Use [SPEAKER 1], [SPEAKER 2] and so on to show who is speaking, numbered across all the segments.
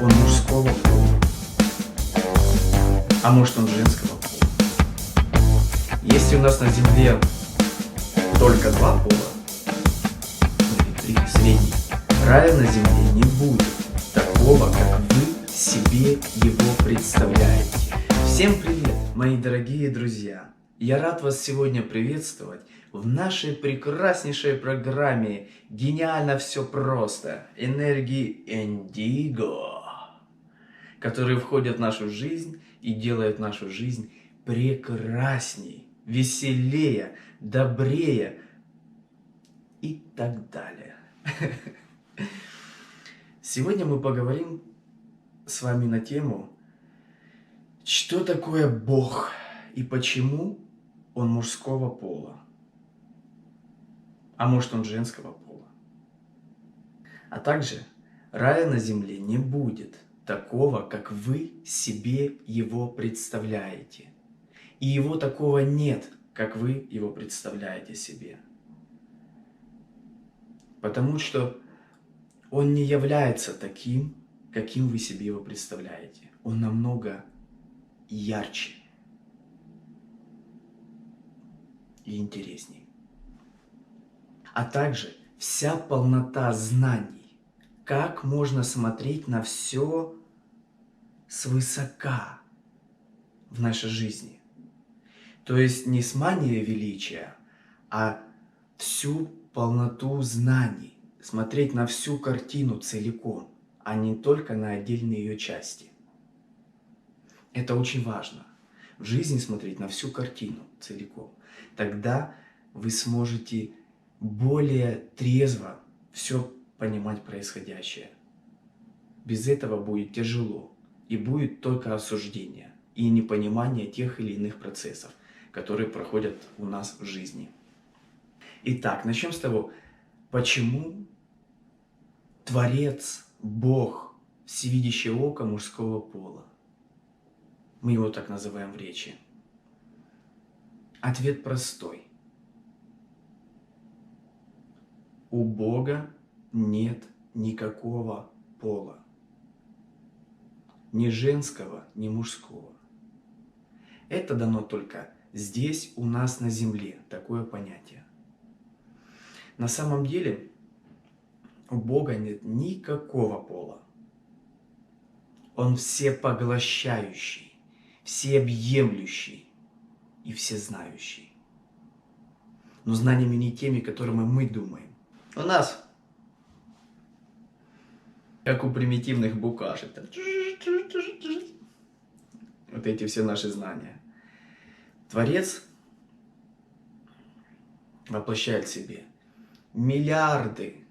[SPEAKER 1] он мужского пола, а может он женского пола. Если у нас на Земле только два пола, или три, средний, рая на Земле не будет такого, как вы себе его представляете. Всем привет, мои дорогие друзья! Я рад вас сегодня приветствовать в нашей прекраснейшей программе «Гениально все просто» энергии Индиго, которые входят в нашу жизнь и делают нашу жизнь прекрасней, веселее, добрее и так далее. Сегодня мы поговорим с вами на тему, что такое Бог и почему он мужского пола, а может он женского пола. А также рая на земле не будет такого, как вы себе его представляете. И его такого нет, как вы его представляете себе. Потому что он не является таким, каким вы себе его представляете. Он намного ярче и интересней. А также вся полнота знаний, как можно смотреть на все свысока в нашей жизни. То есть не с манией величия, а всю полноту знаний, смотреть на всю картину целиком, а не только на отдельные ее части. Это очень важно. В жизни смотреть на всю картину целиком. Тогда вы сможете более трезво все понимать происходящее. Без этого будет тяжело. И будет только осуждение и непонимание тех или иных процессов, которые проходят у нас в жизни. Итак, начнем с того, почему Творец, Бог, всевидящее око мужского пола. Мы его так называем в речи. Ответ простой. У Бога нет никакого пола. Ни женского, ни мужского. Это дано только здесь, у нас на земле, такое понятие. На самом деле у Бога нет никакого пола. Он всепоглощающий, всеобъемлющий и всезнающий. Но знаниями не теми, которыми мы думаем. У нас, как у примитивных букашек, там, вот эти все наши знания. Творец воплощает в себе миллиарды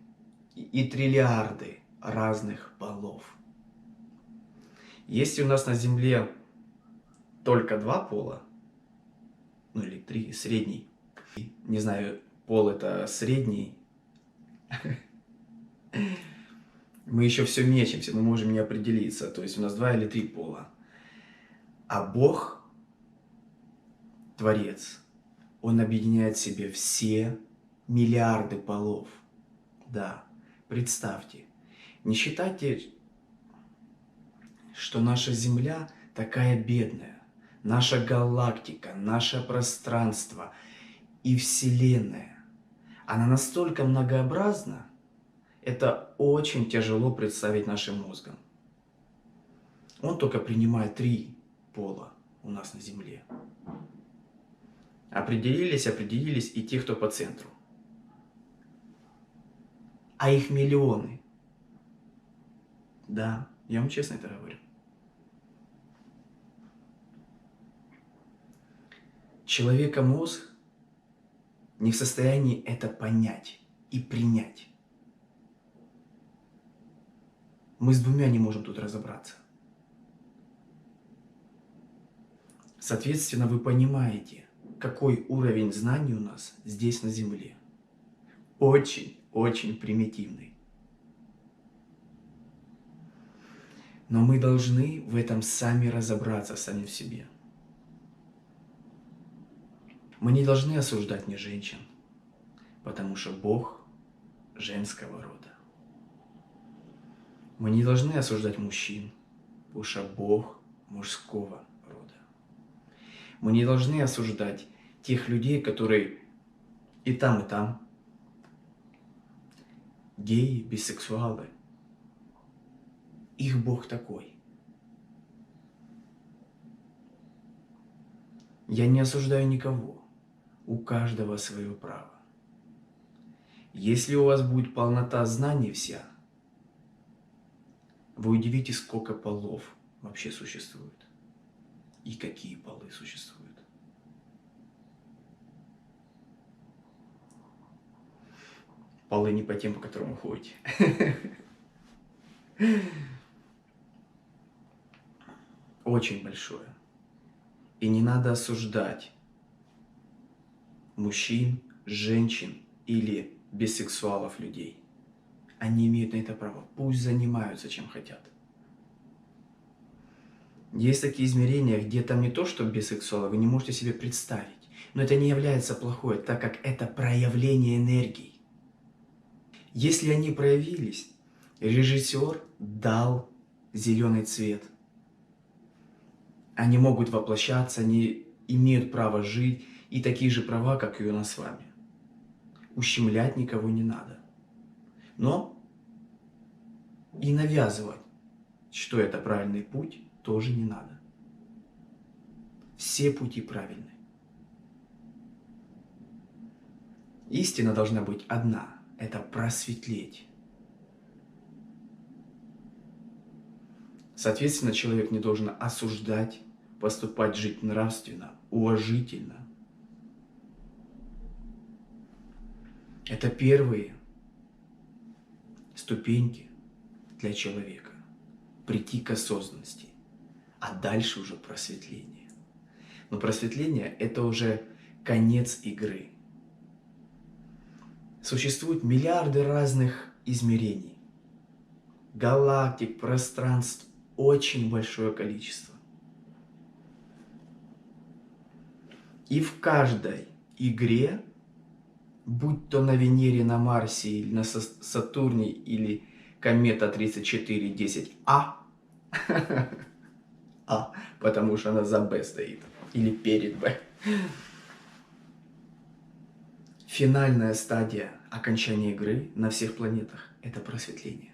[SPEAKER 1] и триллиарды разных полов. Если у нас на Земле только два пола, ну или три, средний, не знаю, пол это средний, мы еще все мечемся, мы можем не определиться, то есть у нас два или три пола. А Бог, Творец, Он объединяет в себе все миллиарды полов. Да, представьте, не считайте, что наша Земля такая бедная, наша галактика, наше пространство и Вселенная. Она настолько многообразна, это очень тяжело представить нашим мозгом. Он только принимает три пола у нас на Земле. Определились и те, кто по центру. А их миллионы. Да, я вам честно это говорю. Человека мозг не в состоянии это понять и принять. Мы с двумя не можем тут разобраться. Соответственно, вы понимаете, какой уровень знаний у нас здесь на Земле. Очень примитивный. Но мы должны в этом сами разобраться, сами в себе. Мы не должны осуждать ни женщин, потому что Бог женского рода. Мы не должны осуждать мужчин, потому что Бог мужского рода. Мы не должны осуждать тех людей, которые и там, геи, бисексуалы. Их Бог такой. Я не осуждаю никого. У каждого свое право. Если у вас будет полнота знаний вся, вы удивитесь, сколько полов вообще существует. И какие полы существуют. Полы не по тем, по которым вы ходите. Очень большое. И не надо осуждать мужчин, женщин или бисексуалов людей. Они имеют на это право. Пусть занимаются чем хотят. Есть такие измерения, где там не то, что бисексуалы, вы не можете себе представить. Но это не является плохое, так как это проявление энергии. Если они проявились, режиссер дал зеленый цвет. Они могут воплощаться, они имеют право жить, и такие же права, как и у нас с вами. Ущемлять никого не надо. Но и навязывать, что это правильный путь, тоже не надо. Все пути правильны. Истина должна быть одна. Это просветлеть. Соответственно, человек не должен осуждать, поступать, жить нравственно, уважительно. Это первые ступеньки для человека. Прийти к осознанности. А дальше уже просветление. Но просветление – это уже конец игры. Существуют миллиарды разных измерений. Галактик, пространств очень большое количество. И в каждой игре, будь то на Венере, на Марсе, или на Сатурне, или комета 3410А, потому что она за Б стоит, или перед Б. Финальная стадия окончания игры на всех планетах – это просветление.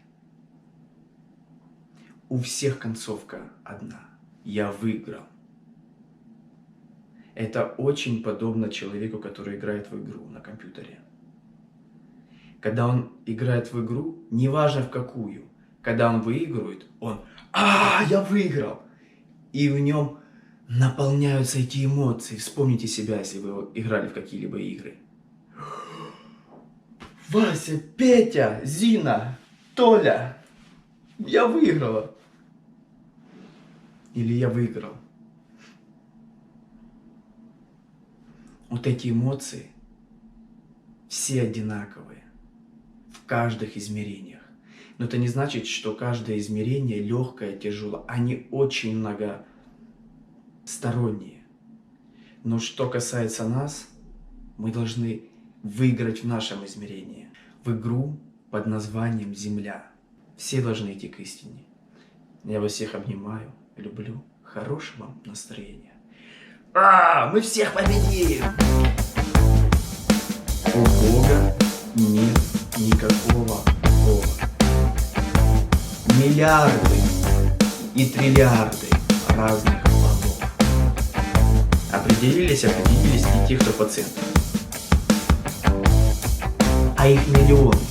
[SPEAKER 1] У всех концовка одна. Я выиграл. Это очень подобно человеку, который играет в игру на компьютере. Когда он играет в игру, неважно в какую, когда он выигрывает, он я выиграл! И в нем наполняются эти эмоции. Вспомните себя, если вы играли в какие-либо игры. Вася, Петя, Зина, Толя, я выиграла. Или я выиграл. Вот эти эмоции все одинаковые в каждых измерениях. Но это не значит, что каждое измерение легкое, тяжелое. Они очень многосторонние. Но что касается нас, мы должны выиграть в нашем измерении. В игру под названием Земля. Все должны идти к истине. Я вас всех обнимаю, люблю. Хорошего вам настроения. Мы всех победим! У Бога нет никакого Бога. Миллиарды и триллиарды разных богов. Определились и те, кто по центру. А их миллионы.